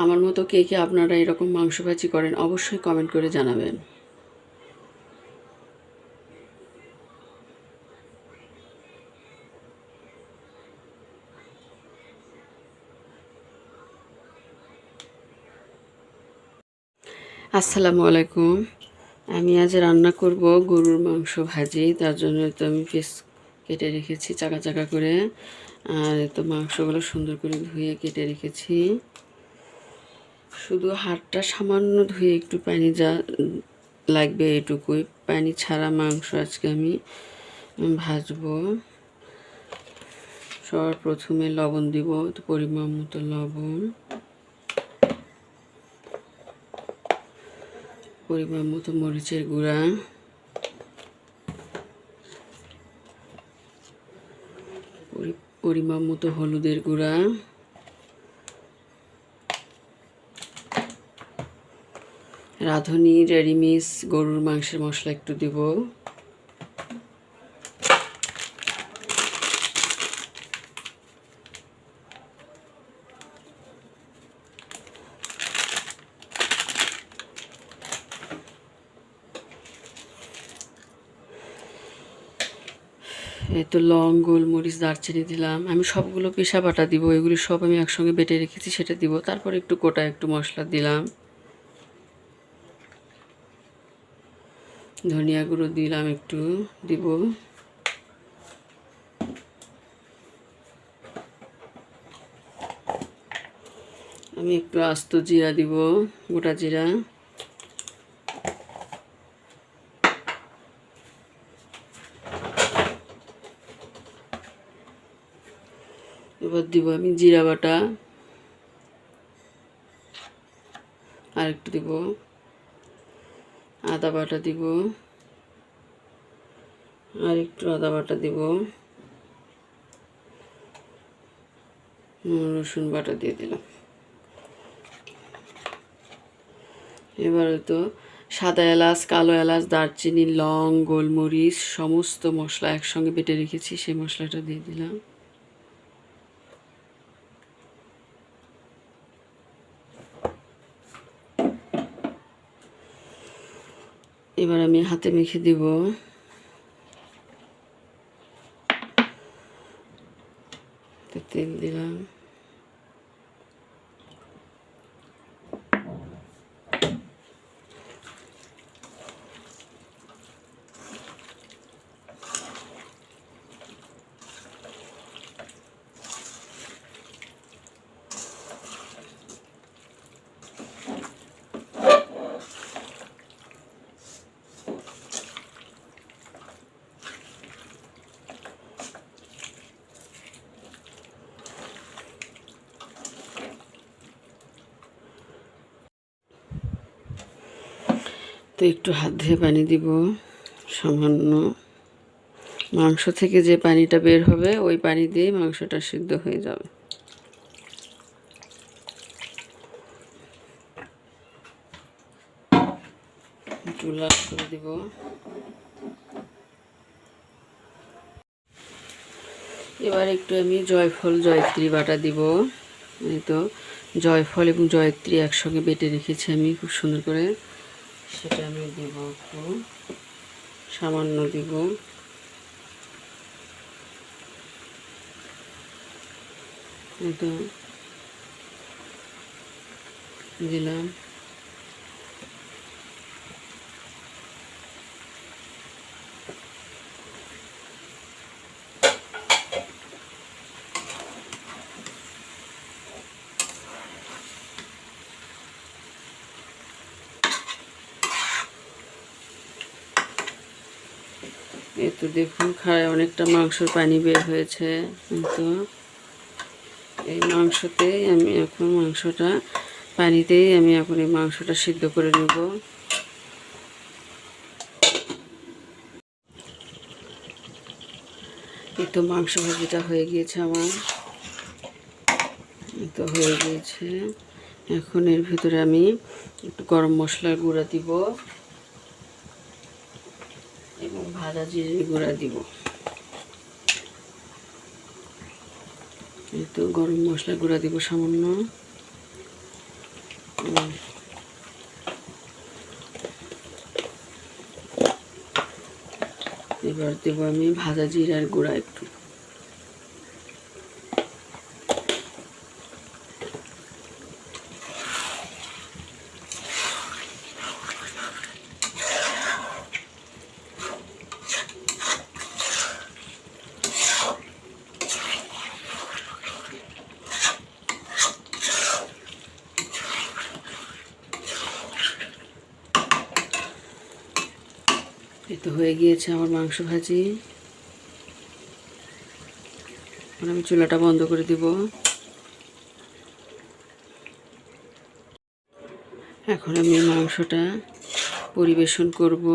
আমার মতো কে কে আপনারা এরকম মাংস ভাজি করেন অবশ্যই কমেন্ট করে জানাবেন। আসসালামু আলাইকুম। আমি আজ রান্না করব গরুর মাংস ভাজি। তার জন্য তো আমি পিস কেটে রেখেছি চাকা চাকা করে, আর তো মাংসগুলো সুন্দর করে ধুয়ে কেটে রেখেছি। শুধু হাড়টা সামান্য ধুয়ে একটু পানি যা লাগবে এটুকুই, পানি ছাড়া মাংস আজকে আমি ভাজবো। সবার প্রথমে লবণ দিব, তো পরিমাণ মতো লবণ, পরিমাণ মতো মরিচের গুঁড়া, পরিমাণ মতো হলুদের গুঁড়া, রাঁধুনি রেডিমিক্স গরুর মাংসের মশলা একটু দিব, এই তো লং, গোলমরিচ, দারচিনি দিলাম। আমি সবগুলো পেশা বাটা দিব, এগুলি সব আমি একসঙ্গে বেটে রেখেছি সেটা দিব। তারপর একটু গোটা একটু মশলা দিলাম, ধনিয়া গুঁড়ো দিলাম একটু দিব, আমি একটু আস্ত জিরা দিব, গোটা জিরা, এবার দিব আমি জিরা বাটা, আর একটু দিব আদা বাটা দিব, আর একটু আদা বাটা দিব, রসুন বাটা দিয়ে দিলাম। এবার তো সাদা এলাচ, কালো এলাচ, দারচিনি, লং, গোলমরিচ সমস্ত মশলা একসঙ্গে বেটে রেখেছি, সেই মশলাটা দিয়ে দিলাম। এবার আমি হাতে মেখে দিব, তেল দিলাম, তো একটু হাত ধুয়ে পানি দিব সামান্য। মাংস থেকে যে পানিটা বের হবে ওই পানি দিয়ে মাংসটা সিদ্ধ হয়ে যাবে। একটু লাল করে দিব। এবার একটু আমি জয়ফল, জয়ত্রী বাটা দিব। এই তো জয়ফল এবং জয়ত্রী একসঙ্গে বেটে রেখেছি আমি খুব সুন্দর করে, সেটা আমি দিব, একটু সামান্য দিব। এই তো দিলাম। এই তো দেখুন খায় অনেকটা মাংসর পানি বের হয়েছে। তো এই মাংসতেই আমি এখন পানিতেই আমি এখন এই মাংসটা সিদ্ধ করে নেব। এই তো মাংস ভাজিটা হয়ে গিয়েছে আমার, এই তো হয়ে গিয়েছে। এখন এর ভিতরে আমি একটু গরম মশলার গুঁড়া দিব এবং ভাজা জিরের গুঁড়া দিব। এই তো গরম মশলা গুঁড়া দিব সামান্য, এবার দেবো আমি ভাজা জিরার গুঁড়া একটু। এই তো হয়ে গিয়েছে আমার মাংস ভাজি। এখন আমি চুলাটা বন্ধ করে দিব। এখন আমি মাংসটা পরিবেশন করব।